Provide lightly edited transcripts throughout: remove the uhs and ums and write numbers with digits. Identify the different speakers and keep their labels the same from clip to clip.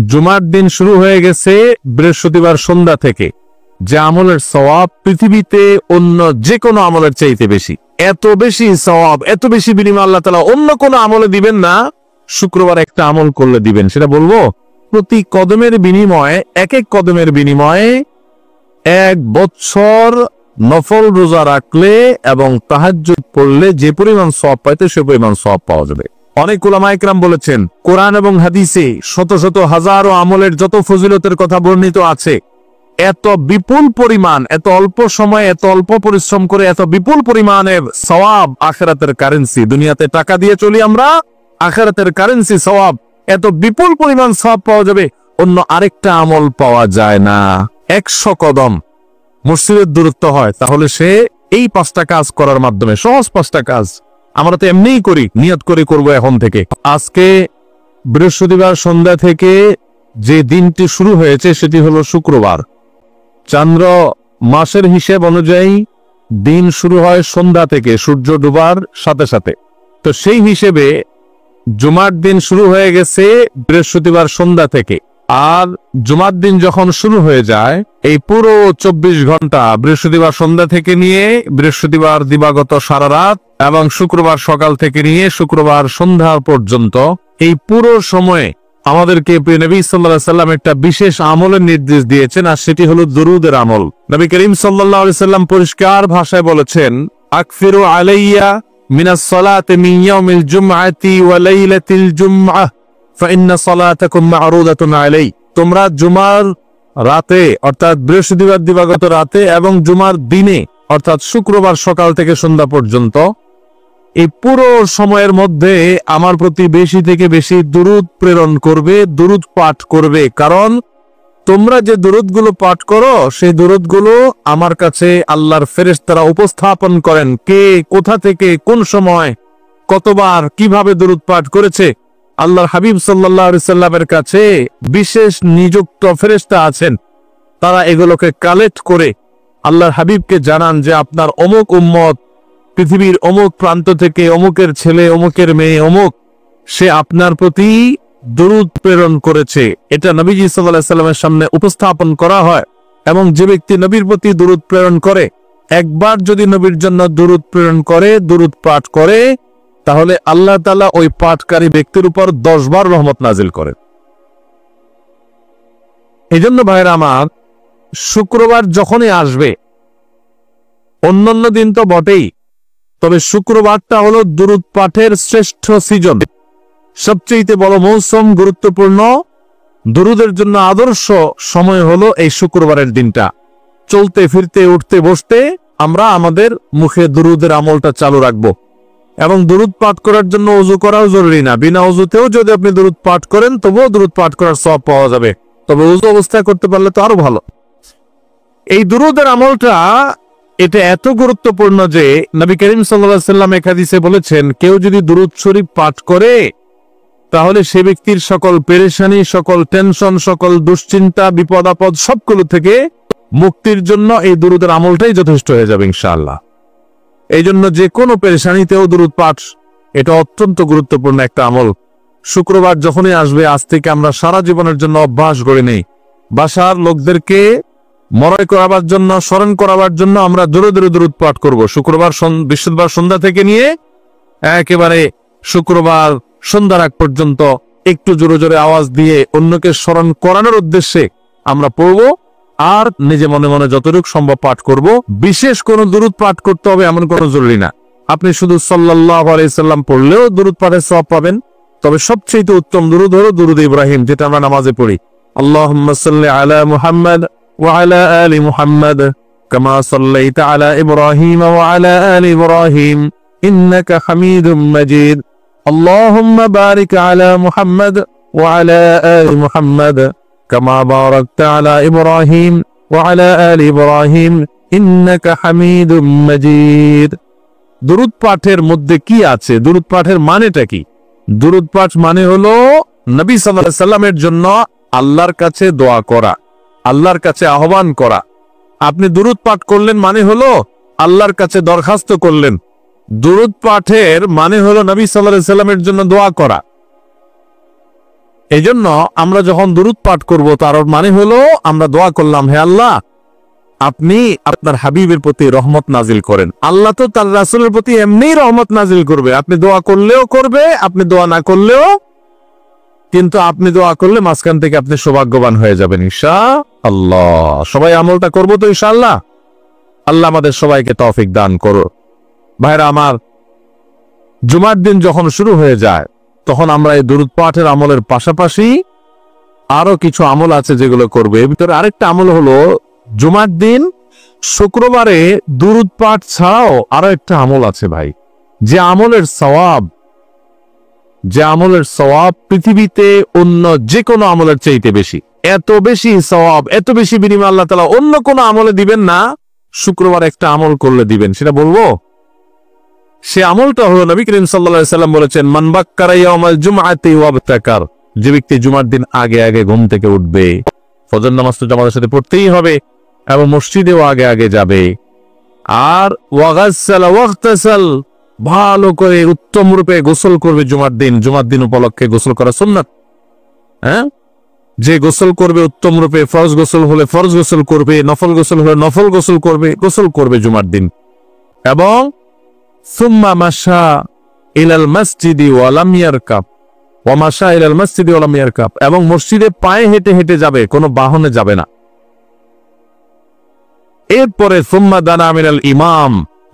Speaker 1: জুমার দিন শুরু হয়ে গেছে বৃহস্পতিবার সন্ধ্যা থেকে, যে আমলের সওয়াব পৃথিবীতে অন্য যে কোনো আমলের চাইতে বেশি। এত বেশি সওয়াব, এত বেশি বিনিময় আল্লাহ তাআলা অন্য কোনো আমলে দিবেন না, শুক্রবার একটা আমল করলে দিবেন। সেটা বলবো, প্রতি কদমের বিনিময়ে, এক এক কদমের বিনিময়ে 1 বছর নফল রোজা রাখলে এবং তাহাজ্জুদ পড়লে যে পরিমাণ সওয়াব পাইতে সে পরিমাণ সওয়াব পাওয়া যাবে। অনেক উলামা ইকরাম বলেছেন, কোরআন এবং হাদিসে শত শত হাজারো আমলের যত ফজিলতের কথা বর্ণিত আছে, এত বিপুল পরিমাণ, এত অল্প সময়ে এত অল্প পরিশ্রম করে এত বিপুল পরিমাণের সওয়াব, আখিরাতের কারেন্সি। দুনিয়াতে টাকা দিয়ে চলি আমরা, আখিরাতের কারেন্সি সওয়াব, এত বিপুল পরিমাণ সওয়াব পাওয়া যাবে, অন্য আরেকটা আমল পাওয়া যায় না। 100 কদম মসজিদের দূরত্ব হয়, তাহলে সে এই 5টা কাজ করার মাধ্যমে, সহজ 5টা কাজ আমরা তো এমনিই করি, নিয়ত করে করব এখন থেকে। আজকে বৃহস্পতিবার সন্ধ্যা থেকে যে দিনটি শুরু হয়েছে সেটি হলো শুক্রবার। চন্দ্র মাসের হিসেব অনুযায়ী দিন শুরু হয় সন্ধ্যা থেকে, সূর্য ডুবার সাথে সাথে। তো সেই হিসেবে জুমার দিন শুরু হয়ে গেছে বৃহস্পতিবার সন্ধ্যা থেকে। আর জুমার দিন যখন শুরু হয়ে যায়, এই পুরো 24 ঘন্টা বৃহস্পতিবার সন্ধ্যা থেকে নিয়ে বৃহস্পতিবার দিবাগত সারা রাত এবং শুক্রবার সকাল থেকে নিয়ে শুক্রবার সন্ধ্যা পর্যন্ত, এই পুরো সময়ে আমাদেরকে নবী সাল্লাল্লাহু আলাইহি সাল্লাম একটা বিশেষ আমলের নির্দেশ দিয়েছেন, আর সেটি হলো দুরুদের আমল। নবী করিম সাল্লাল্লাহু আলাইহি সাল্লাম পরিষ্কার ভাষায় বলেছেন, আকফিরু আলাইয়া মিনাস সালাতি মিন ইয়াউমিল জুমআতি ওয়া লাইলাতিল জুমআহ ফাইন্না সালাতাকুম মা'রুদাতুন আলাই। তোমরা জুমার রাতে অর্থাৎ বৃহস্পতিবার দিবাগত রাতে এবং জুমার দিনে অর্থাৎ শুক্রবার সকাল থেকে সন্ধ্যা পর্যন্ত, এই পুরো সময়ের মধ্যে আমার প্রতি বেশি থেকে বেশি দুরূদ প্রেরণ করবে, দুরূদ পাঠ করবে। কারণ তোমরা যে দুরূদগুলো পাঠ করো, সেই দুরূদগুলো আমার কাছে আল্লাহর ফেরেশতারা উপস্থাপন করেন, কে কোথা থেকে কোন সময় কতবার কিভাবে দুরূদ পাঠ করেছে। আল্লাহর হাবিব সাল্লাল্লাহু আলাইহি সাল্লামের কাছে বিশেষ নিযুক্ত ফেরেশতা আছেন, তারা এগুলোকে কালেক্ট করে আল্লাহর হাবিবকে জানান যে আপনার অমুক উম্মত পৃথিবীর অমুক প্রান্ত থেকে, অমুকের ছেলে, অমুকের মেয়ে অমুক, সে আপনার প্রতি দুরূদ প্রেরণ করেছে। এটা নবীজি সাল্লাল্লাহু আলাইহি সাল্লামের সামনে উপস্থাপন করা হয়। এবং যে ব্যক্তি নবীর প্রতি দুরূদ প্রেরণ করে, একবার যদি নবীর জন্য দুরূদ প্রেরণ করে, দুরূদ পাঠ করে, তাহলে আল্লাহ তাআলা ওই পাঠকারী ব্যক্তির উপর 10 বার রহমত নাজিল করেন। এই জন্য ভাইরা আমার, শুক্রবার যখনই আসবে, অন্যান্য দিন তো বটেই, তবে শুক্রবারটা হলো দুরূদ পাঠের শ্রেষ্ঠ সিজন, সবচেয়ে বড় মৌসুম, গুরুত্বপূর্ণ দুরূদের জন্য আদর্শ সময় হলো এই শুক্রবারের দিনটা। চলতে ফিরতে উঠতে বসতে আমরা আমাদের মুখে দুরূদের আমলটা চালু রাখবো। এবং দুরূদ পাঠ করার জন্য ওযু করাও জরুরি না, বিনা ওযুতেও যদি আপনি দুরূদ পাঠ করেন তবুও দুরূদ পাঠ করার সওয়াব পাওয়া যাবে, তবে ওযু অবস্থায় করতে পারলে তো আরো ভালো। এই দুরূদের আমলটা এটা এত গুরুত্বপূর্ণ যে নবী করিম সাল্লাল্লাহু আলাইহি সাল্লাম এক হাদিসে বলেছেন, কেউ যদি দুরূদ শরীফ পাঠ করে, তাহলে সে ব্যক্তির সকল পেরেশানি, সকল টেনশন, সকল দুশ্চিন্তা, বিপদ আপদ সবগুলো থেকে মুক্তির জন্য এই দুরূদের আমলটাই যথেষ্ট হয়ে যাবে ইনশাআল্লাহ। এই জন্য যে কোনো পেরেশানিতেও দুরূদ পাঠ, এটা অত্যন্ত গুরুত্বপূর্ণ একটা আমল। শুক্রবার যখনই আসবে, আজ থেকে আমরা সারা জীবনের জন্য অভ্যাস করে নেই, বাসার লোকদেরকে মনে করাবার জন্য, স্মরণ করাবার জন্য আমরা জোরে জোরে দুরূদ পাঠ করব। বৃহস্পতিবার সন্ধ্যা থেকে নিয়ে একেবারে শুক্রবার সন্ধ্যার আগ পর্যন্ত একটু জোরে জোরে আওয়াজ দিয়ে অন্যকে স্মরণ করানোর উদ্দেশ্যে আমরা পড়ব। আর নিজে মনে মনে যতটুকু সম্ভব পাঠ করব। বিশেষ কোনো দুরূদ পাঠ করতে হবে এমন কোনো জরুরি না, আপনি শুধু সাল্লাল্লাহু আলাইহি সাল্লাম পড়লেও দুরূদ পাঠের সওয়াব পাবেন। তবে সবচেয়ে উত্তম দুরূদ হলো দুরূদ ইব্রাহিম, যেটা আমরা নামাজে পড়ি। আল্লাহুম্মা সাল্লি আলা মুহাম্মাদ ওয়া আলা আলি মুহাম্মাদ কামা সাল্লাইতা আলা ইব্রাহিম ওয়া আলা আলি ইব্রাহিম ইন্নাকা হামিদুম মাজিদ। আল্লাহুম্মা বারিক আলা মুহাম্মাদ ওয়া আলা আলি মুহাম্মাদ কামা বারাকতা আলা ইব্রাহিম ওয়া আলা আলি ইব্রাহিম ইন্নাকা হামিদুম মাজিদ। দুরূদ পাঠের মধ্যে কি আছে? দুরূদ পাঠের মানেটা কি? দুরূদ পাঠ মানে হলো নবী সাল্লাল্লাহু আলাইহি সাল্লামের জন্য আল্লাহর কাছে দোয়া করা, আল্লাহর কাছে আহ্বান করা। আপনি দুরূদ পাঠ করলেন মানে হলো আল্লাহর কাছে দরখাস্ত করলেন। দুরূদ পাঠের মানে হলো নবী সাল্লাল্লাহু আলাইহি সাল্লামের জন্য দোয়া করা। এই জন্য আমরা যখন দুরূদ পাঠ করব তার মানে হলো আমরা দোয়া করলাম, হে আল্লাহ আপনি আপনার হাবিবের প্রতি রহমত নাজিল করেন। আল্লাহ তো তার রাসূলের প্রতি এমনিই রহমত নাজিল করবে, আপনি দোয়া করলেও করবে, আপনি দোয়া না করলেও, কিন্তু আপনি দোয়া করলে মাঝখান থেকে আপনি সৌভাগ্যবান হয়ে যাবেন ইনশাআল্লাহ। সবাই আমলটা করবো তো ইনশাআল্লাহ। আল্লাহ আমাদের সবাইকে তৌফিক দান করো। ভাইরা আমার, জুমার দিন যখন শুরু হয়ে যায় তখন আমরা এই দুরূদ পাঠের আমলের পাশাপাশি আরো কিছু আমল আছে যেগুলো করবে। এর ভিতরে আরেকটা আমল হলো জুমার দিন শুক্রবারে দুরূদ পাঠ ছাড়াও আরো একটা আমল আছে ভাই, যে আমলের সওয়াব পৃথিবীতে অন্য যে কোনো আমলের চাইতে বেশি। এত বেশি সওয়াব, এত বেশি বিনিময় আল্লাহ তাআলা অন্য কোনো আমলে দিবেন না, শুক্রবার একটা আমল করলে দিবেন। সেটা বলবো, সে আমলটা হলো নবী করিম সাল্লাল্লাহু আলাইহি সাল্লাম বলেছেন, মান বাক্কারা ইয়াউমাল জুমআতি ওয়াবতাকার, যে ব্যক্তি জুমার দিন আগে আগে ঘুম থেকে উঠবে, ফজর নামাজ তো জামাতের সাথে পড়তেই হবে এবং মসজিদেও আগে আগে যাবে, আর ওয়াগাসসালা ওয়াগতাসাল, ভালো করে উত্তম রূপে গোসল করবে। জুমার দিন উপলক্ষে গোসল করা সুন্নাত। হ্যাঁ, যে গোসল করবে উত্তম রূপে, ফরজ গোসল হলে ফরজ গোসল করবে, নফল গোসল হলে নফল গোসল করবে জুমার দিন। এবং সুম্মা মাশা ইলাল মসজিদি ওয়া লাম ইয়ারকাব, ওয়া মাশা ইলাল মসজিদি ওয়া লাম ইয়ারকাব, এবং মসজিদে পায়ে হেঁটে হেঁটে যাবে, কোনো বাহনে যাবে না। এরপরে সুম্মা দানা মিনাল ইমাম,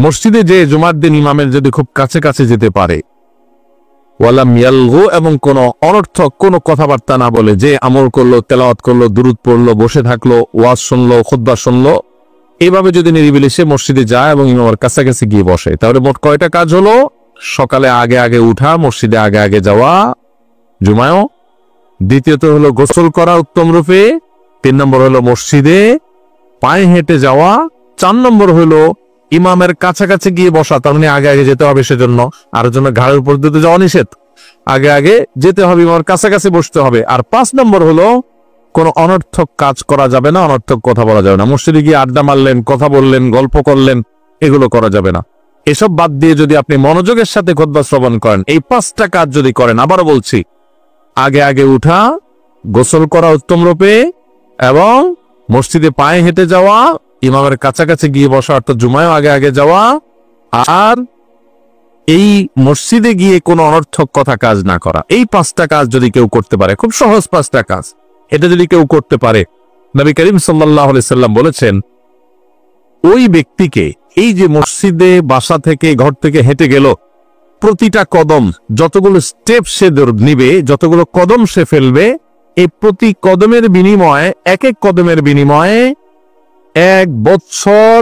Speaker 1: মসজিদে যে জুমার দিন ইমামের যদি খুব কাছে কাছে যেতে পারে, ওয়ালাম ইয়ালগু, এবং কোন অনর্থক কোন কথাবার্তা না বলে, যে আমল করলো, তেলাওয়াত করলো, দুরূদ পড়লো, বসে থাকলো, ওয়াজ শুনলো, খুতবা শুনলো, এইভাবে যদি নিরিবিলি সে মসজিদে যায় এবং ইমামের কাছাকাছি গিয়ে বসে, তাহলে মোট কয়টা কাজ হলো? সকালে আগে আগে উঠা, মসজিদে আগে আগে যাওয়া জুমায়ও, দ্বিতীয়ত হলো গোসল করা উত্তম রূপে, 3 নম্বর হলো মসজিদে পায়ে হেঁটে যাওয়া, 4 নম্বর হলো ইমামের কাছাকাছি গিয়ে বসা, তার মানে আগে আগে যেতে হবে সেজন্য, আর জন্য ঘাড়ের উপর দিতে যাওয়া নিষেধ, আগে আগে যেতে হবে, ইমামের কাছাকাছি বসতে হবে। আর 5 নম্বর হলো কোন অনর্থক কাজ করা যাবে না, অনর্থক কথা বলা যাবে না। মসজিদে গিয়ে আড্ডা মারলেন, কথা বললেন, গল্প করলেন, এগুলো করা যাবে না। এসব বাদ দিয়ে যদি আপনি মনোযোগের সাথে খুতবা শ্রবণ করেন, এই 5টা কাজ যদি করেন, আবারও বলছি, আগে আগে উঠা, গোসল করা উত্তম রূপে, এবং মসজিদে পায়ে হেঁটে যাওয়া, ইমামের কাছাকাছি গিয়ে বসা অর্থাৎ জুমায়ও আগে আগে যাওয়া, আর এই মসজিদে গিয়ে কোনো অনর্থক কথা কাজ না করা, এই 5টা কাজ যদি কেউ করতে পারে, খুব সহজ 5টা কাজ, এটা যদি কেউ করতে পারে, নবী করিম সাল্লাল্লাহু আলাইহি সাল্লাম বলেছেন, ওই ব্যক্তিকে, এই যে মসজিদে বাসা থেকে ঘর থেকে হেঁটে গেল, প্রতিটা কদম, যতগুলো স্টেপ সে নিবে, যতগুলো কদম সে ফেলবে, এই প্রতি কদমের বিনিময়ে, এক এক কদমের বিনিময়ে 1 বছর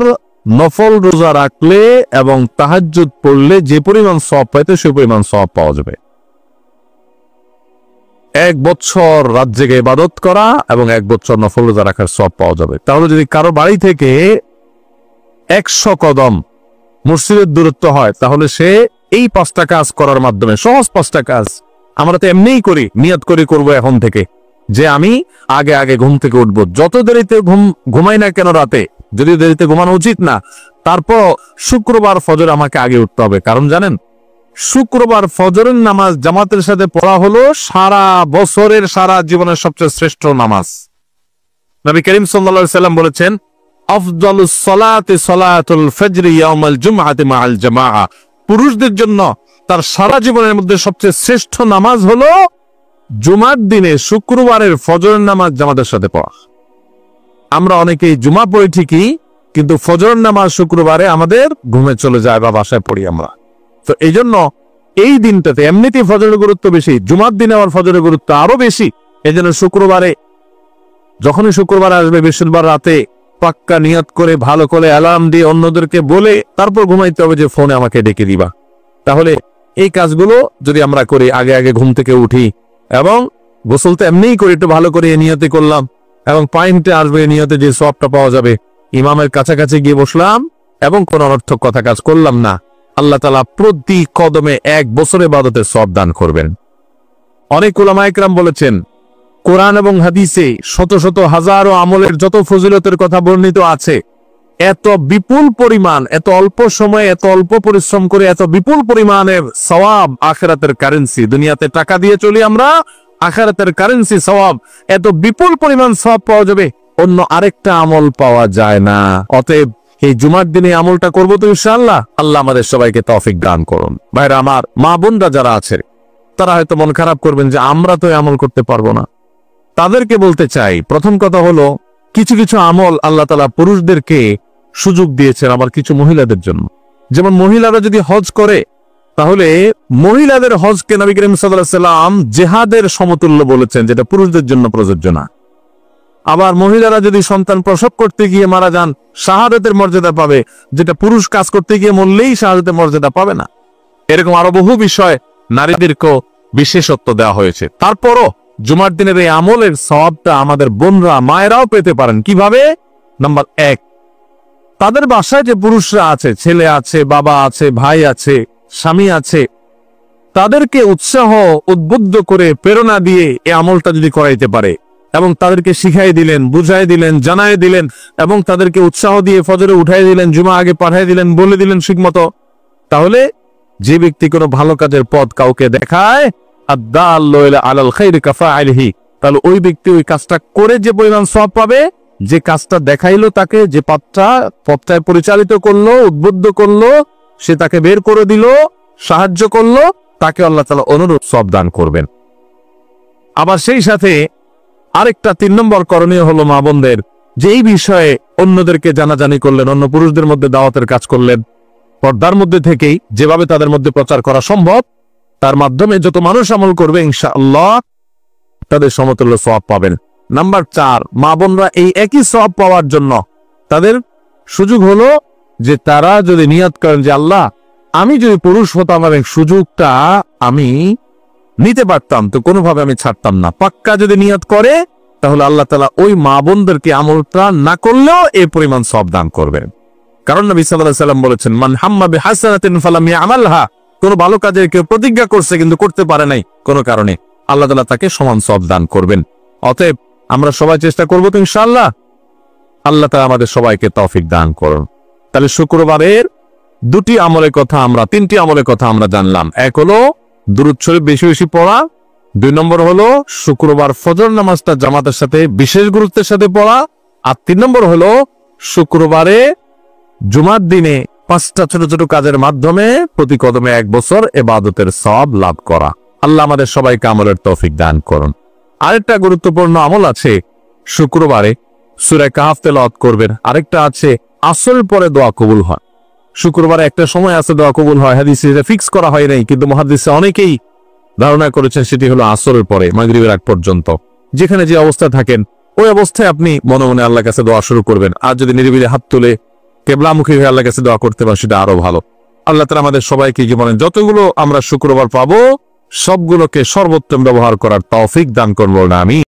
Speaker 1: নফল রোজা রাখলে এবং তাহাজ্জুদ পড়লে যে পরিমাণ সওয়াব পাইতো সে পরিমাণ সওয়াব পাওয়া যাবে। 1 বছর রাত জেগে ইবাদত করা এবং 1 বছর নফল রোজা রাখার সওয়াব পাওয়া যাবে। তাহলে যদি কারো বাড়ি থেকে 100 কদম মসজিদের দূরত্ব হয়, তাহলে সে এই 5টা কাজ করার মাধ্যমে, সহজ 5টা কাজ, আমরা তো এমনিই করি, নিয়ত করে করব এখন থেকে, যে আমি আগে আগে ঘুম থেকে উঠবো, যত দেরিতে ঘুমাই না কেন রাতে, যদিও দেরিতে ঘুমানো উচিত না, তারপর শুক্রবার ফজর আমাকে আগে উঠতে হবে। কারণ জানেন, শুক্রবার ফজরের নামাজ জামাতের সাথে পড়া হলো সারা বছরের, সারা জীবনের সবচেয়ে শ্রেষ্ঠ নামাজ। নবী করিম সাল্লাল্লাহু আলাইহি সাল্লাম বলেছেন, আফদালুস সালাতি সালাতুল ফজর ইয়াউমাল জুমআতি মাআল জামাআ, পুরুষদের জন্য তার সারা জীবনের মধ্যে সবচেয়ে শ্রেষ্ঠ নামাজ হলো জুমার দিনে শুক্রবারের ফজরের নামাজ জামাতের সাথে পড়া। আমরা অনেকেই জুমা পড়ি ঠিকই, কিন্তু ফজরের নামাজ শুক্রবারে আমাদের ঘুমে চলে যায় বা বাসায় পড়ি আমরা। তো এই জন্য এই দিনটাতে এমনিতেই ফজরের গুরুত্ব বেশি, জুমার দিনে আবার ফজরের গুরুত্ব আরো বেশি। এই জন্য শুক্রবারে, যখনই শুক্রবার আসবে, বৃহস্পতিবার রাতে পাক্কা নিয়ত করে, ভালো করে অ্যালার্ম দিয়ে অন্যদেরকে বলে তারপর ঘুমাইতে হবে যে ফোনে আমাকে ডেকে দিবা। তাহলে এই কাজগুলো যদি আমরা করি, আগে আগে ঘুম থেকে উঠি, এবং গোসল তো এমনিই করি, একটু ভালো করে নিয়তে করলাম, এবং পাইনটে আসবে নিয়তে যে সওয়াবটা পাওয়া যাবে, ইমামের কাছাকাছি গিয়ে বসলাম এবং কোন অনর্থক কথা কাজ করলাম না, আল্লাহ তাআলা প্রতি কদমে 1 বছরের ইবাদতের সওয়াব দান করবেন। অনেক উলামা ইকরাম বলেছেন, কোরআন এবং হাদিসে শত শত হাজারো আমলের যত ফজিলতের কথা বর্ণিত আছে, এত বিপুল পরিমাণ, এত অল্প সময়ে, এত অল্প পরিশ্রম করে এত বিপুল পরিমাণের সওয়াব, আখিরাতের কারেন্সি, দুনিয়াতে টাকা দিয়ে চলি আমরা, আখিরাতের কারেন্সি সওয়াব, এত বিপুল পরিমাণ সওয়াব পাওয়া যাবে, অন্য আরেকটা আমল পাওয়া যায় না। অতএব এই জুমার দিনে আমলটা করবো তো ইনশাআল্লাহ। আল্লাহ আমাদের সবাইকে তৌফিক দান করুন। ভাইরা আমার, মা বোনরা যারা আছে তারা হয়তো মন খারাপ করবেন যে আমরা তো আমল করতে পারবো না। তাদেরকে বলতে চাই, প্রথম কথা হলো কিছু কিছু আমল আল্লাহ তাআলা পুরুষদেরকে সুযোগ দিয়েছেন আবার কিছু মহিলাদের জন্য। যেমন মহিলারা যদি হজ করে, তাহলে মহিলাদের হজকে নবী করিম সাল্লাল্লাহু আলাইহি ওয়াসাল্লাম জিহাদের সমতুল্য বলেছেন, যেটা পুরুষদের জন্য প্রযোজ্য না। আবার মহিলারা যদি সন্তান প্রসব করতে গিয়ে মারা যান, শাহাদাতের মর্যাদা পাবে, যেটা পুরুষ কাজ করতে গিয়ে মরলেই শাহাদাতের মর্যাদা পাবে না। এরকম আরো বহু বিষয় নারীদেরকেও বিশেষত্ব দেওয়া হয়েছে। তারপরও জুমার দিনের এই আমলের সওয়াবটা আমাদের বোনরা মায়েরাও পেতে পারেন। কিভাবে? নাম্বার 1, তাদের বাসায় যে পুরুষরা আছে, ছেলে আছে, বাবা আছে, ভাই আছে, স্বামী আছে, তাদেরকে উৎসাহ উদ্বুদ্ধ করে প্রেরণা দিয়ে এই আমলটা যদি করাইতে পারে এবং তাদেরকে শিখাই দিলেন, বুঝাই দিলেন, জানাই দিলেন এবং তাদেরকে উৎসাহ দিয়ে ফজরে উঠাই দিলেন, জুমা আগে পাঠাই দিলেন, বলে দিলেন ঠিকমতো, তাহলে যে ব্যক্তি কোনো ভালো কাজের পথ কাউকে দেখায়, আদ-দাল্লু আলাল খাইরি কাফাইলিহি, তাহলে ওই ব্যক্তি ওই কাজটা করে যে পরিমাণ সওয়াব পাবে, যে কাজটা দেখাইলো তাকে, যে পথটায় পরিচালিত করলো, উদ্বুদ্ধ করলো, সে তাকে বের করে দিল, সাহায্য করলো, তাকে আল্লাহ তাআলা অনুরূপ সওয়াব দান করবেন। আবার সেই সাথে আরেকটা 3 নম্বর করণীয় হলো মা বোনদের, যে এই বিষয়ে অন্যদেরকে জানাজানি করলেন, অন্য পুরুষদের মধ্যে দাওয়াতের কাজ করলেন, পর্দার মধ্যে থেকেই যেভাবে তাদের মধ্যে প্রচার করা সম্ভব, তার মাধ্যমে যত মানুষ আমল করবে ইনশাআল্লাহ তাদের সমতুল্য সওয়াব পাবেন। নাম্বার 4, মা বোনরা এই একই সওয়াব পাওয়ার জন্য তাদের সুযোগ হলো যে তারা যদি নিয়ত করেন যে আল্লাহ, আমি যদি পুরুষ হতাম এবং সুযোগটা আমি নিতে পারতাম তো কোনোভাবে আমি ছাড়তাম না, পাক্কা যদি নিয়ত করে, তাহলে আল্লাহ তাআলা ওই মা বোনদেরকে আমলটা না করলেও এই পরিমাণ সওয়াব দান করবেন। কারণ নবী সাল্লাল্লাহু আলাইহি ওয়াসাল্লাম বলেছেন, মান হাম্মা বিহাসানাতিন ফালাম ইয়ামালহা, কোন ভালো কাজের কেউ প্রতিজ্ঞা করছে কিন্তু করতে পারে নাই কোনো কারণে, আল্লাহ তাআলা তাকে সমান সওয়াব দান করবেন। অতএব আমরা সবাই চেষ্টা করব তো ইনশাআল্লাহ। আল্লাহ তাআলা আমাদের সবাইকে তৌফিক দান করুন। তাহলে শুক্রবারের 2টি আমলের কথা আমরা 3টি আমলের কথা আমরা জানলাম। এক হলো দুরূদ শরীফ বেশি বেশি পড়া, 2 নম্বর হলো শুক্রবার ফজর নামাজটা জামাতের সাথে বিশেষ গুরুত্বের সাথে পড়া, আর 3 নম্বর হলো শুক্রবারে জুমার দিনে 5টা ছোট ছোট কাজের মাধ্যমে প্রতি কদমে 1 বছর ইবাদতের সওয়াব লাভ করা। আল্লাহ আমাদের সবাইকে আমলের তৌফিক দান করুন। আরেকটা গুরুত্বপূর্ণ আমল আছে, শুক্রবারে সূরা কাহফ তেলাওয়াত করবেন। আরেকটা আছে আসরের পরে দোয়া কবুল হয়। শুক্রবারে একটা সময় আছে দোয়া কবুল হয়, হাদিসে এটা ফিক্স করা হয় নাই, কিন্তু মুহাদ্দিসে অনেকেই ধারণা করেছেন সেটি হলো আসরের পরে মাগরিবের আগ পর্যন্ত। যেখানে যে অবস্থায় থাকেন ওই অবস্থায় আপনি মনে মনে আল্লাহর কাছে দোয়া শুরু করবেন। আর যদি নিরিবিলি হাত তুলে কিবলামুখী হয়ে আল্লাহর কাছে দোয়া করতে পারেন সেটা আরো ভালো। আল্লাহ তাআলা আমাদের সবাইকে জীবনে যতগুলো আমরা শুক্রবার পাবো সবগুলোকে সর্বোত্তম ব্যবহার করার তৌফিক দান করুন। আমিন।